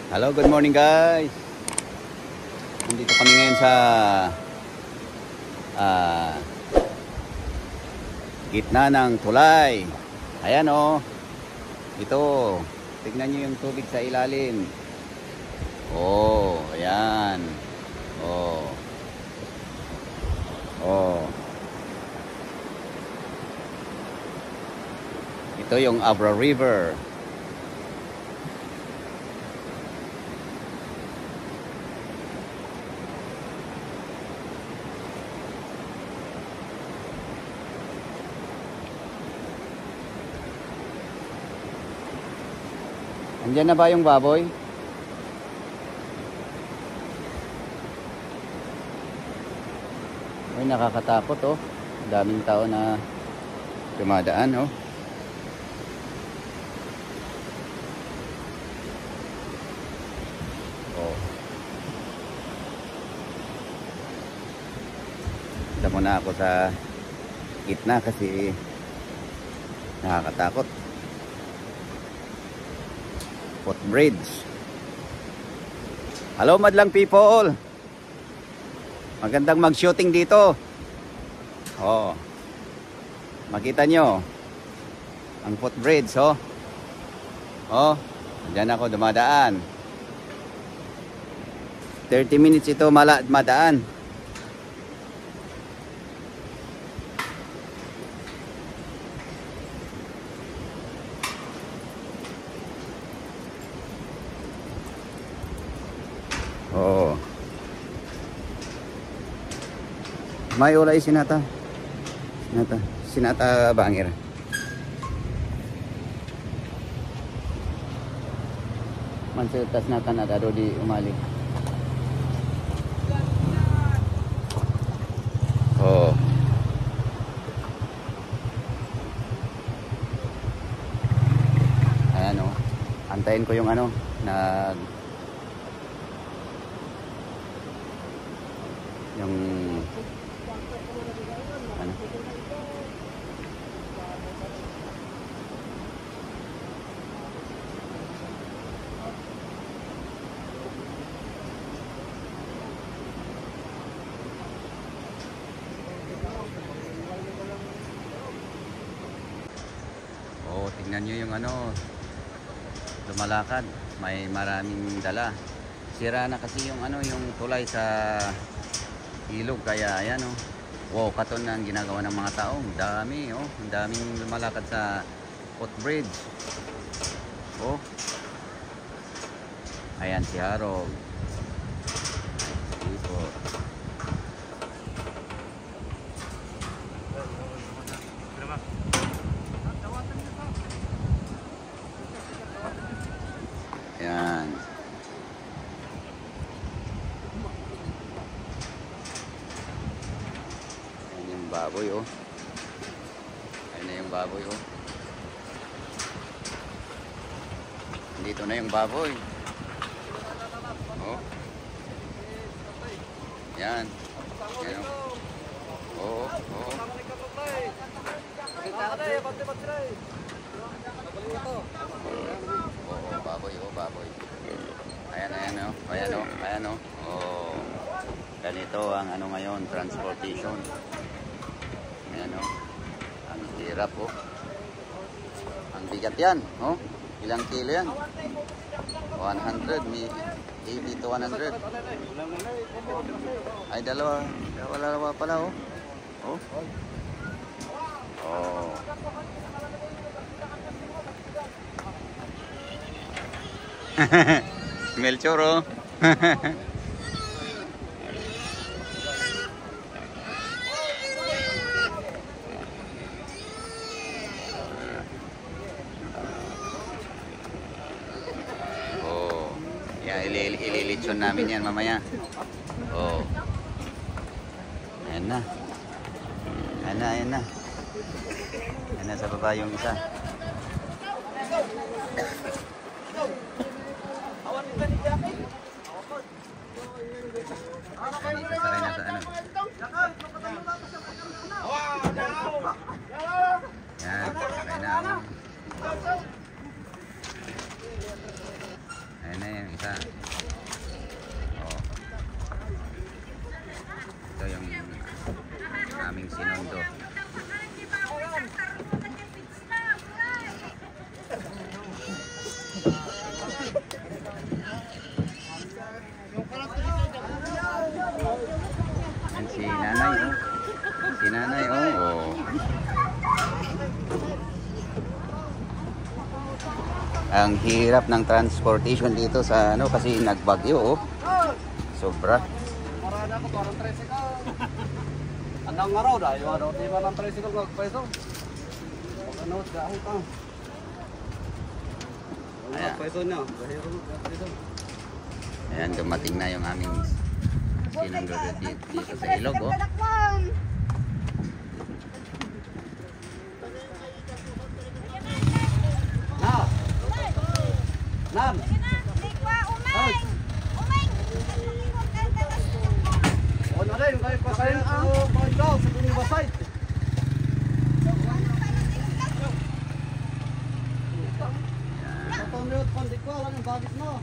Hello, good morning guys. Nandito kami ngayon sa gitna ng tulay. Ayan oh. Ito. Tignan nyo yung tubig sa ilalim. Oh, ayan. Oh. Oh. Ito yung Abra River. Andiyan na ba yung baboy? Ay, nakakatakot oh. Daming tao na dumadaan oh. Oh. Punta muna ako sa gitna kasi nakakatakot. Footbridge. Hello madlang people. Magandang mag-shooting dito. Oh. Makita nyo ang footbridge oh. Oh, diyan ako dumadaan. 30 minutes ito madaan. Oh. May ulay sinata. Sinata bangir. Mansetas nata na dado di umali. Oh. Ayan oh. Antayin ko yung ano na yung ano oh, tingnan nyo yung ano lumalakad, may maraming dala. Sira na kasi yung ano yung tulay sa ilog kaya ayan oh. Wow, katon na ang ginagawa ng mga tao. Dami oh, ang daming lumalakad sa footbridge. Oh. Ayan si Harold. Dito. Ayan. Baboy oh. Ayun na yung baboy oh. Dito na yung baboy. Oh. Yan. Yan oh. Oo. Oo. Oo, baboy oh, baboy. Ayan, ayan oh. Ayan oh. Ayan oh. Oh. Ganito ang ano ngayon, transportation. Ayan o. Ang hirap o. Ang bigat yan. O. Ilang kilo yan? 100. May 80 to 100. Ay dalawa. Dalawa pala o. O. O. Melchor o. Ililitsyon namin yan mamaya. Oh. Ayan na. Ayan na, ayan na. Ayan na sa baba yung isa. Dito sakay na sa ano. Yan, sakay na. Ayan na yan. pupunta. Oh. Ito yung aming sinundo. Yan si nanay, oh. Si nanay, oh. Ang hirap ng transportation dito sa ano kasi nagbagyo, oh. Sobra. Marana ako parang tricycle. Anong araw dahil araw di ba ng tricycle magpeso? Ano dahil ka? Ayan. Peso na, dahil peso. Ayan, dumating na yung aming sinundo dito sa ilog, oh. Nam. O na rin, kayo pasayin ko daw sa University. Sa tumiyot, pandi ko, alam yung bagit mo.